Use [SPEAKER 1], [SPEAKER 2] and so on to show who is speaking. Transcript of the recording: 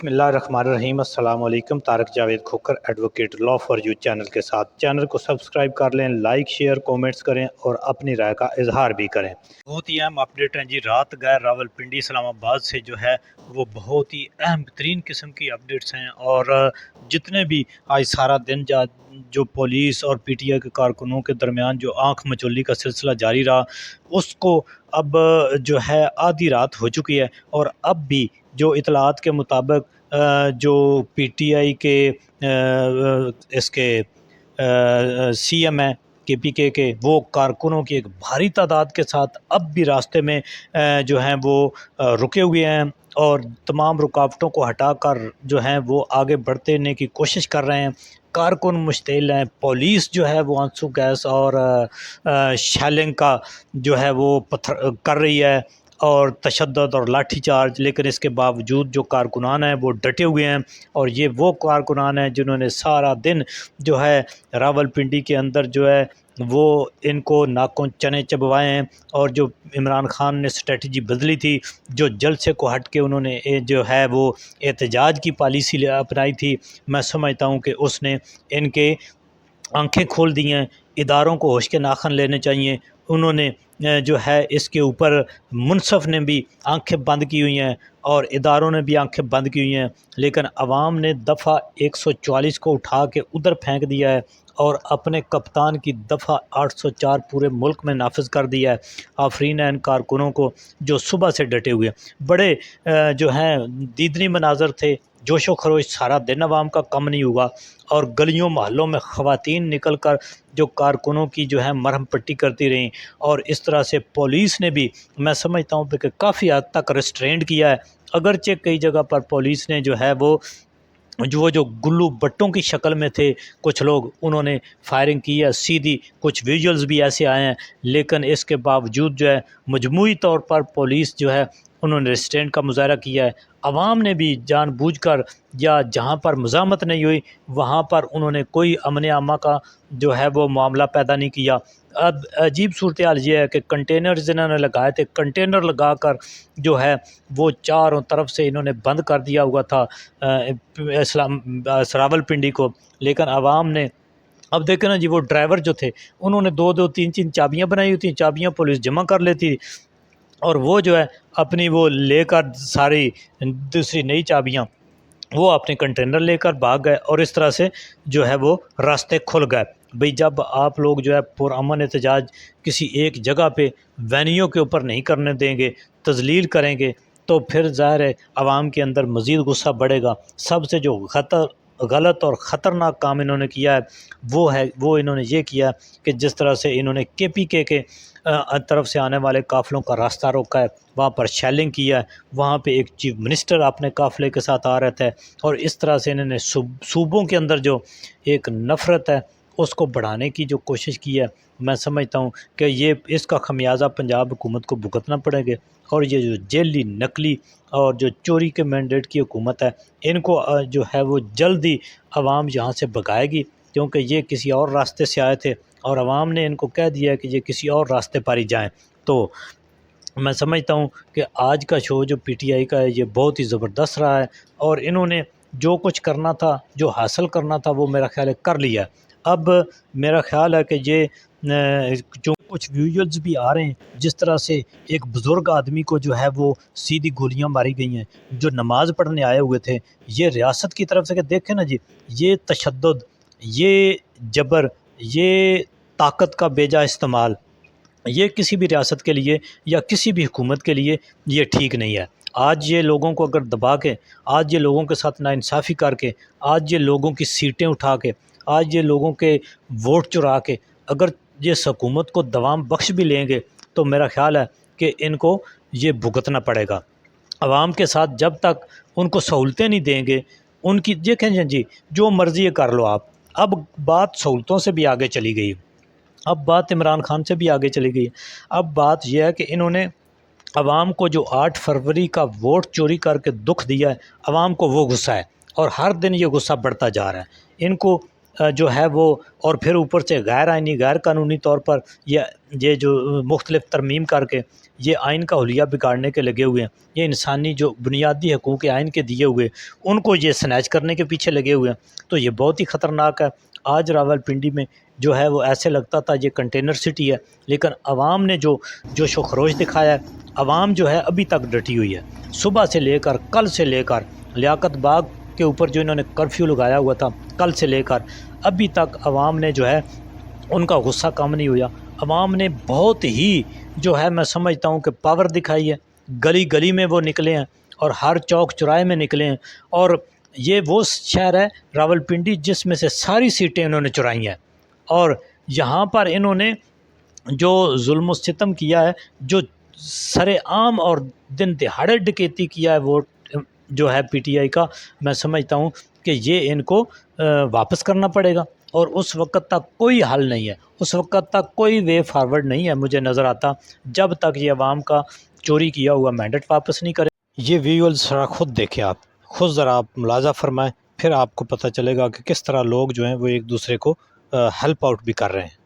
[SPEAKER 1] بسم اللہ الرحمن الرحیم۔ السلام علیکم۔ Tariq Javed Khokhar advocate law for you channel کے ساتھ چینل کو سبسکرائب کر لیں، لائک شیئر کومنٹس کریں اور اپنی رائے کا اظہار بھی کریں۔ بہت ہی اہم اپڈیٹ ہیں جی، رات گئے راولپنڈی اسلام آباد سے جو ہے وہ بہت ہی اہم ترین قسم کی اپڈیٹس ہیں، اور جتنے بھی آج سارا دن جو پولیس اور پی ٹی آئی کے کارکنوں کے درمیان جو آنکھ مچولی کا سلسلہ جاری رہا، اس کو اب جو ہے آدھی رات ہو چکی ہے، اور اب بھی جو اطلاعات کے مطابق جو پی ٹی آئی کے اس کے سی ایم ہیں کے پی کے وہ کارکنوں کی ایک بھاری تعداد کے ساتھ اب بھی راستے میں جو ہیں وہ رکے ہوئے ہیں، اور تمام رکاوٹوں کو ہٹا کر جو ہیں وہ آگے بڑھنے کی کوشش کر رہے ہیں۔ کارکن مشتعل ہیں، پولیس جو ہے وہ آنسو گیس اور شیلنگ کا جو ہے وہ کر رہی ہے، اور تشدد اور لاٹھی چارج، لیکن اس کے باوجود جو کارکنان ہیں وہ ڈٹے ہوئے ہیں، اور یہ وہ کارکنان ہیں جنہوں نے سارا دن جو ہے راولپنڈی کے اندر جو ہے وہ ان کو ناکوں چنے چبوائے ہیں، اور جو عمران خان نے اسٹریٹجی بدلی تھی، جو جلسے کو ہٹ کے انہوں نے جو ہے وہ احتجاج کی پالیسی اپنائی تھی، میں سمجھتا ہوں کہ اس نے ان کے آنکھیں کھول دی ہیں۔ اداروں کو ہوش کے ناخن لینے چاہیے۔ انہوں نے جو ہے اس کے اوپر منصف نے بھی آنکھیں بند کی ہوئی ہیں، اور اداروں نے بھی آنکھیں بند کی ہوئی ہیں، لیکن عوام نے دفعہ 144 کو اٹھا کے ادھر پھینک دیا ہے، اور اپنے کپتان کی دفعہ 804 پورے ملک میں نافذ کر دیا ہے۔ آفرین ہے ان کارکنوں کو جو صبح سے ڈٹے ہوئے ہیں۔ بڑے جو ہیں دیدنی مناظر تھے، جوش و خروش سارا دن عوام کا کم نہیں ہوا، اور گلیوں محلوں میں خواتین نکل کر جو کارکنوں کی جو ہے مرہم پٹی کرتی رہیں، اور اس طرح سے پولیس نے بھی میں سمجھتا ہوں کہ کافی حد تک ریسٹرینٹ کیا ہے، اگرچہ کئی جگہ پر پولیس نے جو ہے وہ جو گلو بٹوں کی شکل میں تھے کچھ لوگ، انہوں نے فائرنگ کی ہے سیدھی، کچھ ویژولز بھی ایسے آئے ہیں، لیکن اس کے باوجود جو ہے مجموعی طور پر پولیس جو ہے انہوں نے ریسٹرینٹ کا مظاہرہ کیا ہے۔ عوام نے بھی جان بوجھ کر یا جہاں پر مزاحمت نہیں ہوئی وہاں پر انہوں نے کوئی امن عامہ کا جو ہے وہ معاملہ پیدا نہیں کیا۔ اب عجیب صورتحال یہ ہے کہ کنٹینرز انہوں نے لگائے تھے، کنٹینر لگا کر جو ہے وہ چاروں طرف سے انہوں نے بند کر دیا ہوا تھا راولپنڈی کو، لیکن عوام نے اب دیکھیں نا جی، وہ ڈرائیور جو تھے انہوں نے 2-2 3-3 چابیاں بنائی ہوئی تھیں، چابیاں پولیس جمع کر لیتی، اور وہ جو ہے اپنی وہ لے کر ساری دوسری نئی چابیاں وہ اپنے کنٹینر لے کر بھاگ گئے، اور اس طرح سے جو ہے وہ راستے کھل گئے۔ بھئی جب آپ لوگ جو ہے پرامن احتجاج کسی ایک جگہ پہ وینیو کے اوپر نہیں کرنے دیں گے، تذلیل کریں گے، تو پھر ظاہر ہے عوام کے اندر مزید غصہ بڑھے گا۔ سب سے جو غلط اور خطرناک کام انہوں نے کیا ہے وہ انہوں نے یہ کیا کہ جس طرح سے انہوں نے کے پی کے طرف سے آنے والے قافلوں کا راستہ روکا ہے، وہاں پر شیلنگ کیا ہے، وہاں پہ ایک چیف منسٹر اپنے قافلے کے ساتھ آ رہا تھا، اور اس طرح سے انہوں نے صوبوں کے اندر جو ایک نفرت ہے اس کو بڑھانے کی جو کوشش کی ہے، میں سمجھتا ہوں کہ اس کا خمیازہ پنجاب حکومت کو بھگتنا پڑے گا، اور یہ جو جیلی نقلی اور جو چوری کے مینڈیٹ کی حکومت ہے، ان کو جو ہے وہ جلدی عوام یہاں سے بھگائے گی، کیونکہ یہ کسی اور راستے سے آئے تھے، اور عوام نے ان کو کہہ دیا ہے کہ یہ کسی اور راستے پر ہی جائیں۔ تو میں سمجھتا ہوں کہ آج کا شو جو پی ٹی آئی کا ہے یہ بہت ہی زبردست رہا ہے، اور انہوں نے جو کچھ کرنا تھا، جو حاصل کرنا تھا، وہ میرا خیال ہے کر لیا ہے۔ اب میرا خیال ہے کہ یہ جو کچھ ویژولز بھی آ رہے ہیں، جس طرح سے ایک بزرگ آدمی کو جو ہے وہ سیدھی گولیاں ماری گئی ہیں جو نماز پڑھنے آئے ہوئے تھے، یہ ریاست کی طرف سے کہ دیکھیں نا جی، یہ تشدد، یہ جبر، یہ طاقت کا بیجا استعمال، یہ کسی بھی ریاست کے لیے یا کسی بھی حکومت کے لیے یہ ٹھیک نہیں ہے۔ آج یہ لوگوں کو اگر دبا کے، آج یہ لوگوں کے ساتھ ناانصافی کر کے، آج یہ لوگوں کی سیٹیں اٹھا کے، آج یہ لوگوں کے ووٹ چرا کے اگر یہ حکومت کو دوام بخش بھی لیں گے تو میرا خیال ہے کہ ان کو یہ بھگتنا پڑے گا۔ عوام کے ساتھ جب تک ان کو سہولتیں نہیں دیں گے، ان کی دیکھیں جی جو مرضی کر لو آپ، اب بات سہولتوں سے بھی آگے چلی گئی، اب بات عمران خان سے بھی آگے چلی گئی۔ اب بات یہ ہے کہ انہوں نے عوام کو جو 8 فروری کا ووٹ چوری کر کے دکھ دیا ہے، عوام کو وہ غصہ ہے، اور ہر دن یہ غصہ بڑھتا جا رہا ہے۔ ان کو جو ہے وہ، اور پھر اوپر سے غیر آئینی غیر قانونی طور پر یہ جو مختلف ترمیم کر کے یہ آئین کا حلیہ بگاڑنے کے لگے ہوئے ہیں، یہ انسانی جو بنیادی حقوق آئین کے دیے ہوئے ان کو یہ سنیچ کرنے کے پیچھے لگے ہوئے ہیں، تو یہ بہت ہی خطرناک ہے۔ آج راولپنڈی میں جو ہے وہ ایسے لگتا تھا یہ کنٹینر سٹی ہے، لیکن عوام نے جو جوش و خروش دکھایا ہے، عوام جو ہے ابھی تک ڈٹی ہوئی ہے۔ صبح سے لے کر کل سے لے کر لیاقت باغ کے اوپر جو انہوں نے کرفیو لگایا ہوا تھا، کل سے لے کر ابھی تک عوام نے جو ہے ان کا غصہ کم نہیں ہوا۔ عوام نے بہت ہی جو ہے میں سمجھتا ہوں کہ پاور دکھائی ہے، گلی گلی میں وہ نکلے ہیں اور ہر چوک چوراہے میں نکلے ہیں، اور یہ وہ شہر ہے راولپنڈی جس میں سے ساری سیٹیں انہوں نے چرائی ہیں، اور یہاں پر انہوں نے جو ظلم و ستم کیا ہے، جو سر عام اور دن دہاڑے ڈکیتی کیا ہے ووٹ جو ہے پی ٹی آئی کا، میں سمجھتا ہوں کہ یہ ان کو واپس کرنا پڑے گا، اور اس وقت تک کوئی حل نہیں ہے، اس وقت تک کوئی وے فارورڈ نہیں ہے مجھے نظر آتا جب تک یہ عوام کا چوری کیا ہوا مینڈیٹ واپس نہیں کرے۔ یہ ویژولز ذرا خود دیکھیں، آپ خود ذرا آپ ملاحظہ فرمائیں، پھر آپ کو پتہ چلے گا کہ کس طرح لوگ جو ہیں وہ ایک دوسرے کو ہیلپ آؤٹ بھی کر رہے ہیں۔